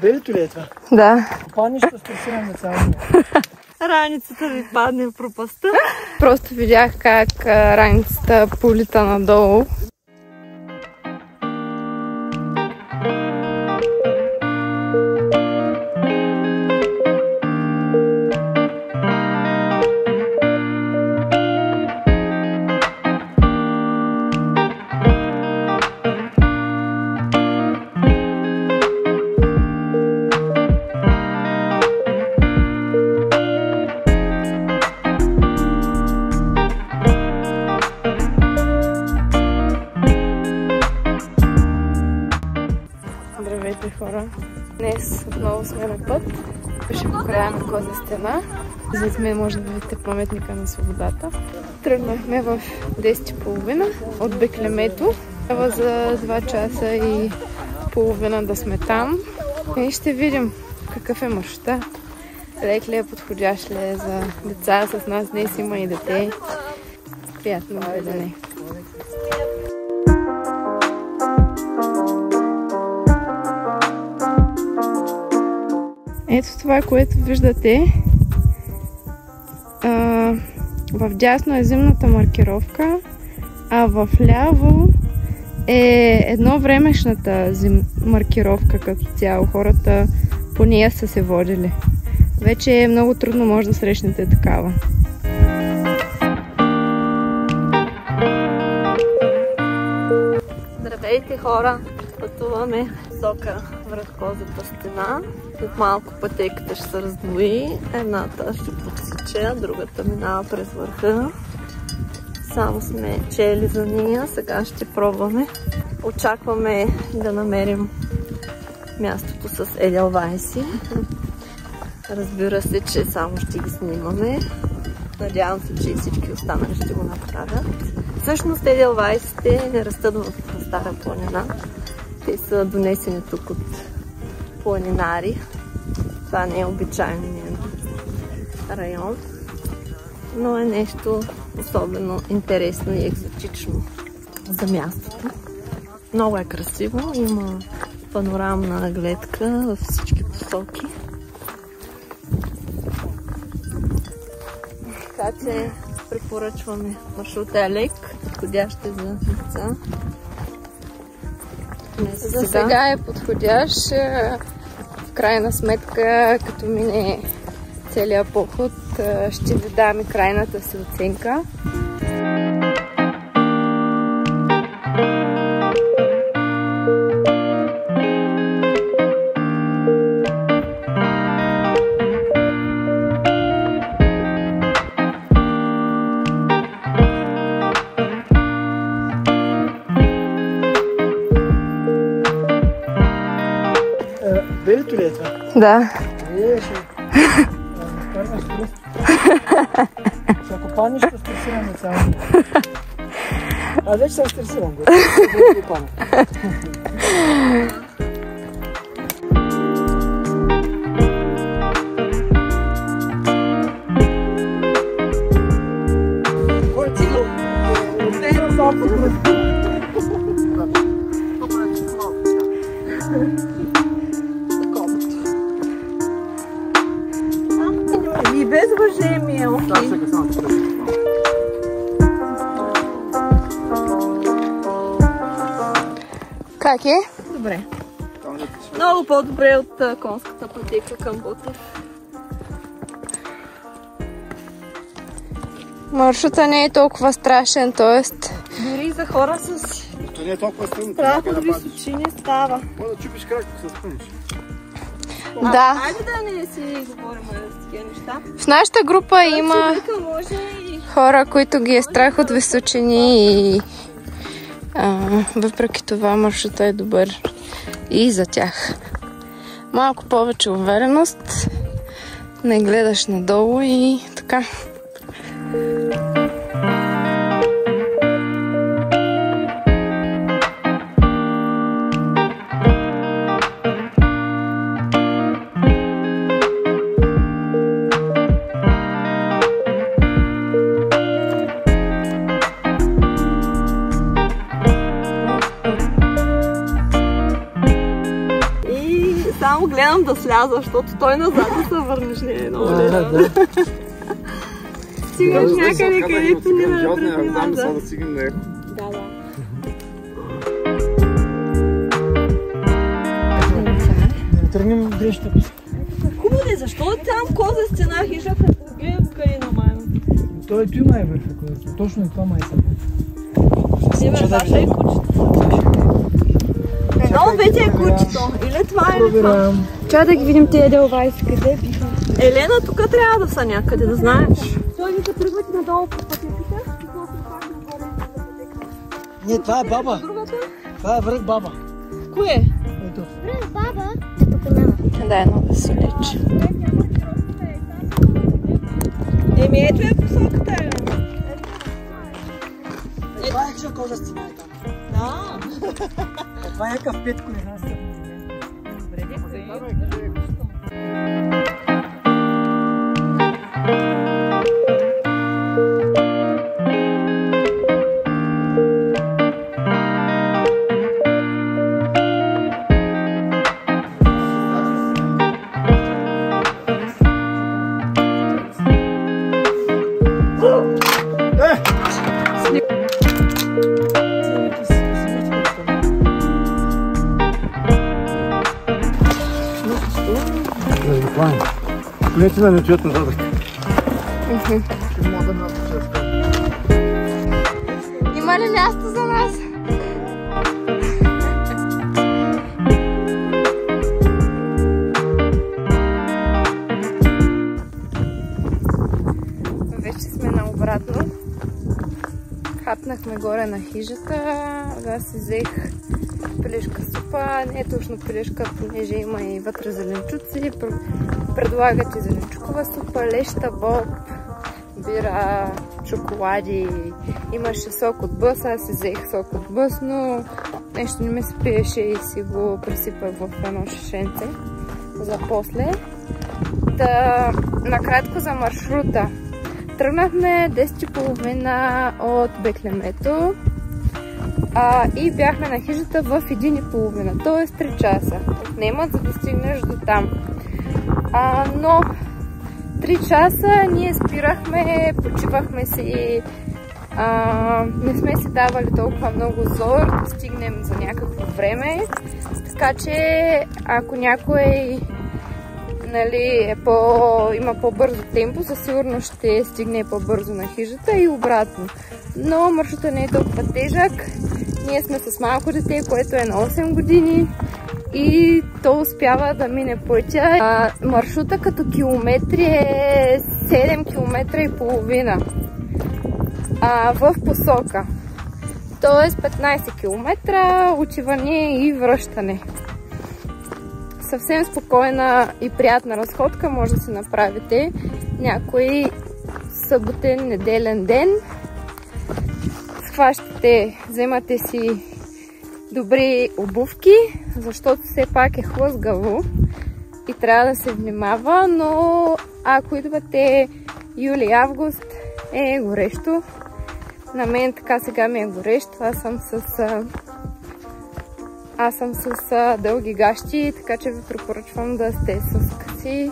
Белито ли е това? Да. Паднеш, ще стресираме цяло. Раницата ви падне в пропаста. Просто видях как раницата полита надолу. Здравейте, хора! Днес отново сме на път. Ще покоряваме Коза стена. Зад мен може да видите паметника на свободата. Тръгнахме в 10:30 от Беклемето. Трябва за 2 часа и половина да сме там. И ще видим какъв е маршрута. Лек ли е, подходящ ли е за деца. С нас днес има и дете. Приятно гледане! Ето това, което виждате. В дясно е зимната маркировка, а в ляво е едновремешната маркировка като цяло. Хората по нея са се водили. Вече е много трудно може да срещнете такава. Здравейте, хора! Пътуваме висока връх Козата стена. След малко пътеката ще се раздвои. Едната ще подсича, другата минава през върха. Само сме чели за нея. Сега ще пробваме. Очакваме да намерим мястото с Еделвайси. Разбира се, че само ще ги снимаме. Надявам се, че и всички останали ще го направят. Всъщност Еделвайсите не растат в Стара планина. Те са донесени тук от планинари. Това не е обичайният район, но е нещо особено интересно и екзотично за мястото. Много е красиво, има панорамна гледка във всички посоки. Така че препоръчваме. Маршрутът е лек, подходящ е за деца. За сега е подходящ. В крайна сметка, като мине целият поход, ще ви дам и крайната си оценка. Белито ли е това? Да. Карваш стрес. Ако паднеш, ще стресираме цяло. Аз вече съм стресиран. И без уважение, окей. Как е? Добре. Много по-добре от конската пътека към Ботев. Маршрута не е толкова страшен, т.е. дори за хора с не е толкова стръмно. страх от височини става. Може да чупиш крак, да се спънеш. Да. Айде да не си говорим за такива неща. В нашата група има хора, които ги е страх от височини и въпреки това маршрута е добър и за тях. Малко повече увереност, не гледаш надолу и така. само гледам да сляза, защото той назад да се върнеш, не е много лесно. Стигаш някъде, където ни да преминава. Да стигнем на Ехо. Да. Да тръгнем грешта. Хубаво ли, защо там коза стена хижа, като гледам къде на майна? Той и май върха козата. Точно и това май са. Не бе, Саша е кучето. Едно вече е кучето. Или това е това. Чай да ги видим тези деловайки, къде биха. Елена, тук трябва да са някъде, да знаеш. Той вика тръгвате надолу по пътеките и после пак да говорим за пътека. Не, това е баба. Това е връх баба. Кое? Ето. Връх баба? Тук няма. Да, едно веселич. Еми, ето е посоката, Елена. Това е чия коза стена е там. Да. Това е някакъв петко, не знам се. Наистина не чуят назад. Има ли място за нас? Вече сме наобратно. Хапнахме горе на хижата. Аз си взех пилешка супа. Не е точно пилешка, понеже има и вътре зеленчуци. Предлагат и зеленчукова супа, леща, боб, бира, шоколади. Имаше сок от бъс, аз си взех сок от бъс, но нещо не ми се пиеше и си го пресипах в едно шишенце за после. Та, накратко за маршрута. Тръгнахме 10:30 от Беклемето и бяхме на хижата в 1:30, т.е. 3 часа. Отнемат, за да стигнеш до там. Но 3 часа ние спирахме, почивахме си, не сме си давали толкова много зор да стигнем за някакво време. Така че ако някой има по-бързо темпо, със сигурност ще стигне по-бързо на хижата и обратно. Но маршрутът не е толкова тежък. Ние сме с малко дете, което е на 8 години. И то успява да мине пътя. Маршрута като километри е 7 км и половина в посока. Тоест 15 км отиване и връщане. Съвсем спокойна и приятна разходка може да си направите някой съботен, неделен ден. Схващате, вземате си добри обувки, защото все пак е хлъзгаво и трябва да се внимава, но ако идвате юли-август е горещо. На мен така сега ми е горещо, аз съм с дълги гащи, така че ви препоръчвам да сте с къси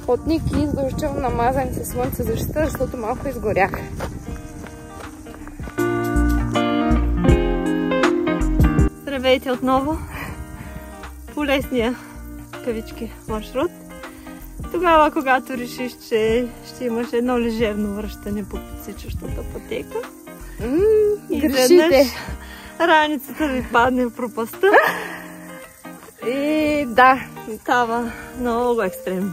потник и задължително намазани със слънцезащита, защото малко изгорях. Здравейте отново по лесния кавички маршрут. Тогава, когато решиш, че ще имаш едно лежерно връщане по подсичащата пътека и грешите. Раницата ви падне в пропаста и да, става много екстремно.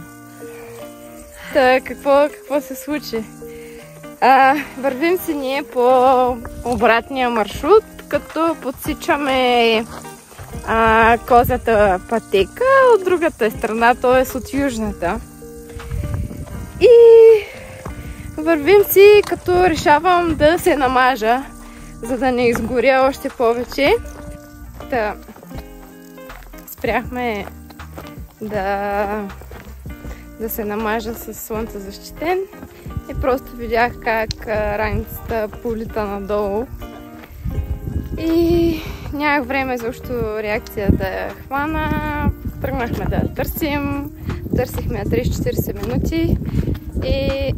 Та, какво се случи? Вървим си ние по обратния маршрут, като подсичаме козата пътека от другата страна, т.е. от южната. И вървим си, като решавам да се намажа, за да не изгоря още повече. Та, спряхме да се намажа с слънцезащитен и просто видях как раницата полита надолу. И нямах време защо реакция да я хвана. тръгнахме да я търсим. Търсихме я 30-40 минути и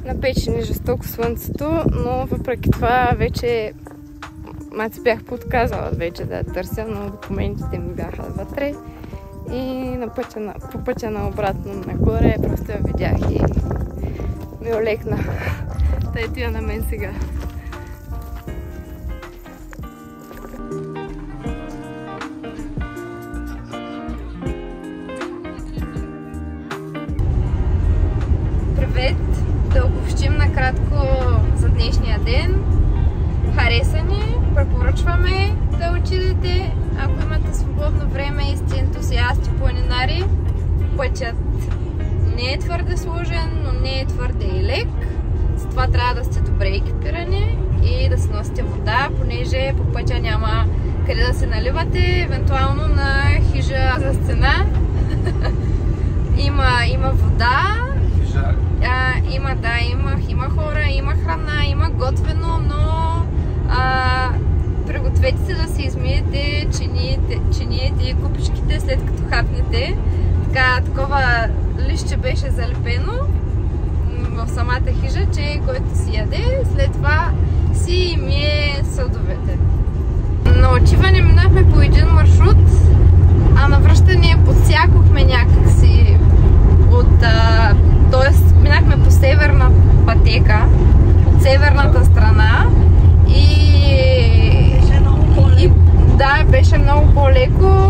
напечени жестоко слънцето, но въпреки това вече си бях подказала вече да я търся, но документите ми бяха вътре и по пътя на обратно нагоре просто я видях и ми олекна. Та ето я на мен сега. Привет! Да обобщим накратко за днешния ден. Хареса ни, препоръчваме да отидете, ако имате свободно време и сте ентусиасти планинари. Пътят не е твърде сложен, но не е твърде и лек. Затова трябва да сте добре екипирани и да си носите вода, понеже по пътя няма къде да се наливате, евентуално на хижа за стена. Има вода. Има хора, има храна, има готвено, но пригответе се да се измиете чиниите и купичките след като хапнете. Такова листче беше залепено в самата хижа, че който си яде, след това си мие съдовете. На отиване минахме по един маршрут, а на връщане подсякохме някакси т.е. минахме по северна пътека, от северната страна и да, беше много по-леко.